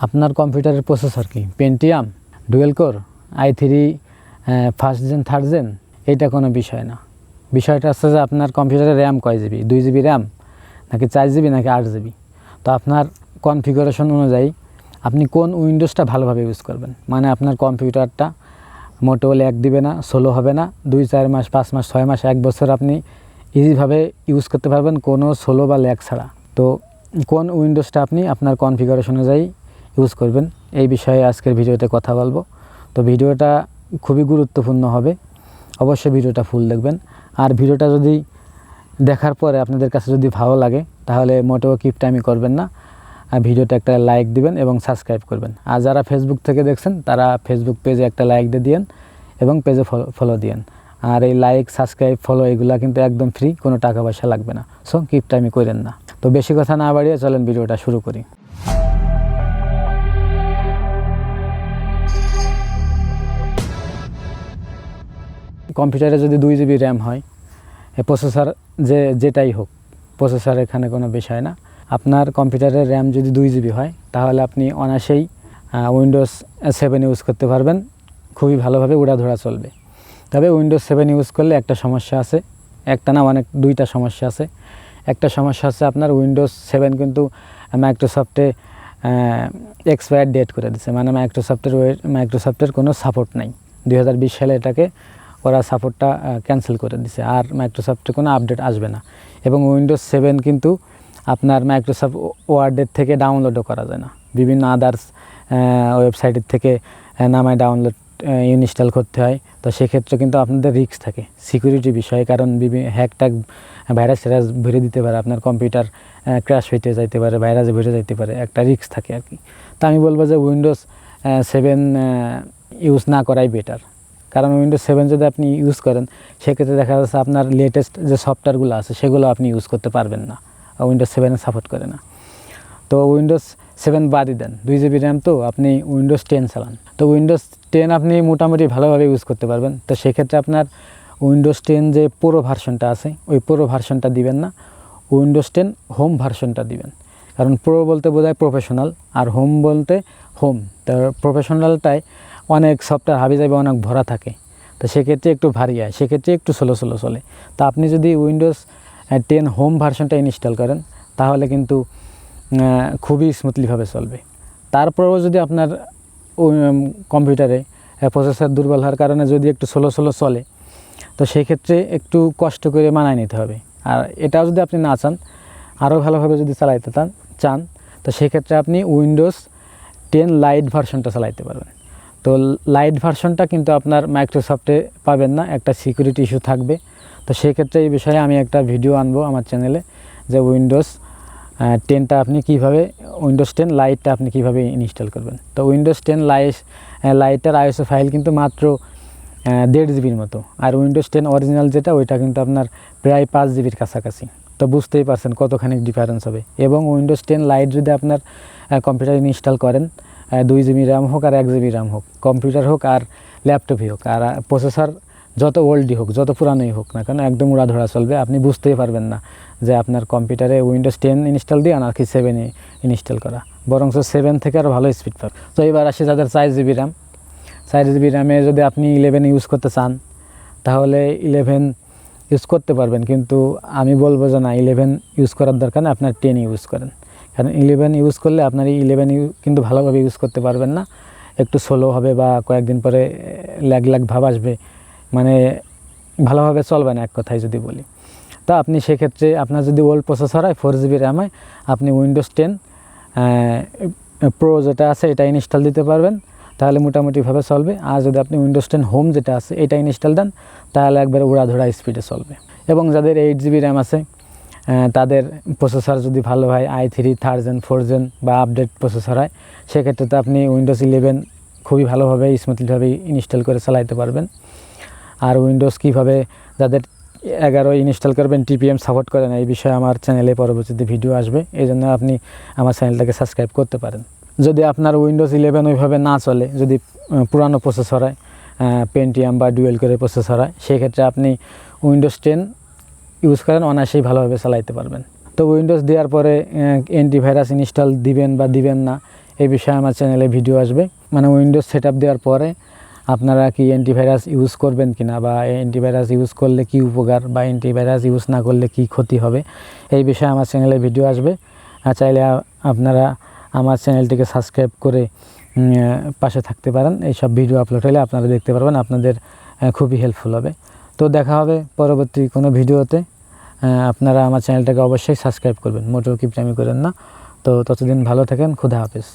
আপনার কম্পিউটারের প্রসেসর কি Pentium, dual core, i3 first gen, third gen? এটা কোনো বিষয় না। বিষয়টা হচ্ছে যে আপনার কম্পিউটারের র্যাম কয় জিবি, 2 জিবি র্যাম নাকি 4 জিবি নাকি 8 জিবি। তো আপনার কনফিগারেশন অনুযায়ী আপনি কোন উইন্ডোজটা ভালোভাবে ইউজ করবেন। মানে আপনার কম্পিউটারটা মোটেও ল্যাগ দিবে না, স্লো হবে না, 2-4 মাস, 5 মাস, 6 মাস, 1 বছর আপনি ইজিভাবে ইউজ করতে পারবেন কোনো স্লো বা ল্যাগ ছাড়া। তো কোন উইন্ডোজটা আপনি আপনার কনফিগারেশন অনুযায়ী ইউজ করবেন এই বিষয়ে আজকের ভিডিওতে কথা বলবো। তো ভিডিওটা খুবই গুরুত্বপূর্ণ হবে, অবশ্যই ভিডিওটা ফুল দেখবেন। আর ভিডিওটা যদি দেখার পরে আপনাদের কাছে যদি ভালো লাগে তাহলে মোটেও কিপটামি করবেন না, ভিডিওটা একটা লাইক দিবেন এবং সাবস্ক্রাইব করবেন। আর যারা ফেসবুক থেকে দেখছেন তারা ফেসবুক পেজে একটা লাইক দিয়ে দিয়েন এবং পেজে ফলো দিয়েন। আর এই লাইক, সাবস্ক্রাইব, ফলো এগুলা কিন্তু একদম ফ্রি, কোনো টাকা পয়সা লাগবে না। সো কিপটামি করেন না। তো বেশি কথা না বাড়িয়ে চলেন ভিডিওটা শুরু করি। কম্পিউটারে যদি 2 জিবি র্যাম হয়, প্রসেসর যেটাই হোক, প্রসেসর এখানে কোনো বিষয় না। আপনার কম্পিউটারের র্যাম যদি 2 জিবি হয় তাহলে আপনি অনায়াসেই উইন্ডোজ 7 ইউজ করতে পারবেন, খুবই ভালোভাবে উড়াধুরা চলবে। তবে উইন্ডোজ 7 ইউজ করলে একটা সমস্যা আছে, একটা না অনেক, দুইটা সমস্যা আছে। একটা সমস্যা হচ্ছে আপনার উইন্ডোজ 7 কিন্তু মাইক্রোসফটে এক্সপায়ার ডেট করে দিচ্ছে, মানে মাইক্রোসফটের কোনো সাপোর্ট নাই। 2020 সালে এটাকে ওরা সাপোর্টটা ক্যান্সেল করে দিছে, আর মাইক্রোসফটে কোনো আপডেট আসবে না। এবং উইন্ডোজ 7 কিন্তু আপনার মাইক্রোসফট ওয়ার্ডের থেকে ডাউনলোডও করা যায় না, বিভিন্ন আদার্স ওয়েবসাইটের থেকে নামায় ডাউনলোড ইনস্টল করতে হয়। তো সেক্ষেত্রে কিন্তু আপনাদের রিস্ক থাকে সিকিউরিটি বিষয়ে, কারণ হ্যাক ভাইরাস ভরে দিতে পারে, আপনার কম্পিউটার ক্র্যাশ হইতে যাইতে পারে, ভাইরাসে ভরে যাইতে পারে, একটা রিস্ক থাকে আর কি। তো আমি বলবো যে উইন্ডোজ 7 ইউজ না করাই বেটার। কারণ উইন্ডোজ 7 যদি আপনি ইউজ করেন সেক্ষেত্রে দেখা যাচ্ছে আপনার লেটেস্ট যে সফটওয়্যারগুলো আছে সেগুলো আপনি ইউজ করতে পারবেন না, উইন্ডোজ 7 সাপোর্ট করে না। তো উইন্ডোজ 7 বাদই দেন, 2 জিবি র্যাম, তো আপনি উইন্ডোজ 10 চালান। তো উইন্ডোজ 10 আপনি মোটামুটি ভালোভাবে ইউজ করতে পারবেন। তো সেক্ষেত্রে আপনার উইন্ডোজ 10 যে পুরো ভার্সনটা আছে ওই পুরো ভার্সনটা দিবেন না, উইন্ডোজ 10 হোম ভার্সনটা দিবেন। কারণ প্রো বলতে বোঝায় প্রফেশনাল, আর হোম বলতে হোম। তো প্রফেশনালটায় অনেক সফটওয়্যার হাবিজাবি অনেক ভরা থাকে, তো সেক্ষেত্রে একটু ভারী হয়, সেক্ষেত্রে একটু স্লো চলে। তো আপনি যদি উইন্ডোজ 10 হোম ভার্সনটা ইনস্টল করেন তাহলে কিন্তু খুবই স্মুথলিভাবে চলবে। তারপরেও যদি আপনার কম্পিউটারে প্রসেসর দুর্বল হওয়ার কারণে যদি একটু স্লো চলে, তো সেই ক্ষেত্রে একটু কষ্ট করে মানায় নিতে হবে। আর এটাও যদি আপনি না চান, আরও ভালোভাবে যদি চালাইতে চান, তো সেক্ষেত্রে আপনি উইন্ডোজ 10 লাইট ভার্সনটা চালাইতে পারবেন। তো লাইট ভার্সনটা কিন্তু আপনার মাইক্রোসফটে পাবেন না, একটা সিকিউরিটি ইস্যু থাকবে। তো সেক্ষেত্রে এই বিষয়ে আমি একটা ভিডিও আনবো আমার চ্যানেলে, যে উইন্ডোজ 10টা আপনি কীভাবে, উইন্ডোজ 10 লাইটটা আপনি কীভাবে ইনস্টল করবেন। তো উইন্ডোজ 10 লাইটের আইএসও ফাইল কিন্তু মাত্র 1.5 জিবির মতো, আর উইন্ডোজ 10 অরিজিনাল যেটা ওইটা কিন্তু আপনার প্রায় 5 জিবির কাছাকাছি। তো বুঝতেই পারছেন কতখানি ডিফারেন্স হবে। এবং উইন্ডোজ 10 লাইট যদি আপনার কম্পিউটার ইনস্টল করেন, 2 জিবি র্যাম হোক আর 1 জিবি র্যাম হোক, কম্পিউটার হোক আর ল্যাপটপই হোক, আর প্রসেসর যত ওল্ডই হোক, যত পুরানোই হোক না কেন, একদম উড়াধরা চলবে। আপনি বুঝতেই পারবেন না যে আপনার কম্পিউটারে উইন্ডোজ 10 ইনস্টল দিয়ে আর কি 7 ইনস্টল করা, বরং 7 থেকে আরও ভালো স্পিড পাবে। তো এবার আসি যাদের 4 জিবি র্যাম, 4 জিবি র্যামে যদি আপনি 11 ইউজ করতে চান তাহলে 11 ইউজ করতে পারবেন, কিন্তু আমি বলবো যে না, 11 ইউজ করার দরকার না, আপনার 10 ইউজ করেন। কারণ 11 ইউজ করলে আপনার 11 কিন্তু ভালোভাবে ইউজ করতে পারবেন না, একটু স্লো হবে বা কয়েকদিন পরে ল্যাগ ভাব আসবে, মানে ভালোভাবে চলবে না এক কথায় যদি বলি। তো আপনি সেক্ষেত্রে আপনার যদি ওল্ড প্রসেসর হয়, 4 জিবি র্যাম হয়, আপনি উইন্ডোজ 10 প্রো যেটা আছে এটা ইনস্টল দিতে পারবেন, তাহলে মোটামুটিভাবে চলবে। আর যদি আপনি উইন্ডোজ 10 হোম যেটা আছে এটা ইনস্টল দেন তাহলে একবারে উড়াধুরা স্পিডে চলবে। এবং যাদের 8 জিবি র্যাম আছে তাদের প্রসেসর যদি ভালো হয়, i3 থার্ড জেন, 4 জেন বা আপডেট প্রসেসর হয়, সেক্ষেত্রে তো আপনি উইন্ডোজ 11 খুবই ভালোভাবে স্মুথলিভাবে ইনস্টল করে চালাইতে পারবেন। আর উইন্ডোজ কীভাবে যাদের 11 ইনস্টল করবেন, টিপিএম সাপোর্ট করে না, এই বিষয়ে আমার চ্যানেলে পরবর্তীতে ভিডিও আসবে, এই জন্য আপনি আমার চ্যানেলটাকে সাবস্ক্রাইব করতে পারেন। যদি আপনার উইন্ডোজ 11 ওইভাবে না চলে, যদি পুরানো প্রসেসর হয়, পেন্টিয়াম বা ডুয়েল কোরের প্রসেসর হয়, সেক্ষেত্রে আপনি উইন্ডোজ 10 ইউজ করেন, অনায়াসেই ভালোভাবে চালাইতে পারবেন। তো উইন্ডোজ দেওয়ার পরে অ্যান্টিভাইরাস ইনস্টল দিবেন বা দিবেন না, এই বিষয়ে আমার চ্যানেলে ভিডিও আসবে। মানে উইন্ডোজ সেটআপ দেওয়ার পরে আপনারা কি অ্যান্টিভাইরাস ইউজ করবেন কিনা, বা অ্যান্টিভাইরাস ইউজ করলে কি উপকার, বা অ্যান্টিভাইরাস ইউজ না করলে কি ক্ষতি হবে, এই বিষয়ে আমার চ্যানেলে ভিডিও আসবে। চাইলে আপনারা আমার চ্যানেলটিকে সাবস্ক্রাইব করে পাশে থাকতে পারেন। এইসব ভিডিও আপলোড হলে আপনারা দেখতে পারবেন, আপনাদের খুবই হেল্পফুল হবে। তো দেখা হবে পরবর্তী কোনো ভিডিওতে। আপনারা আমার চ্যানেলটাকে অবশ্যই সাবস্ক্রাইব করবেন, মোটেও কিপটামি করেন না। তো ততদিন ভালো থাকেন, খুদা হাফেজ।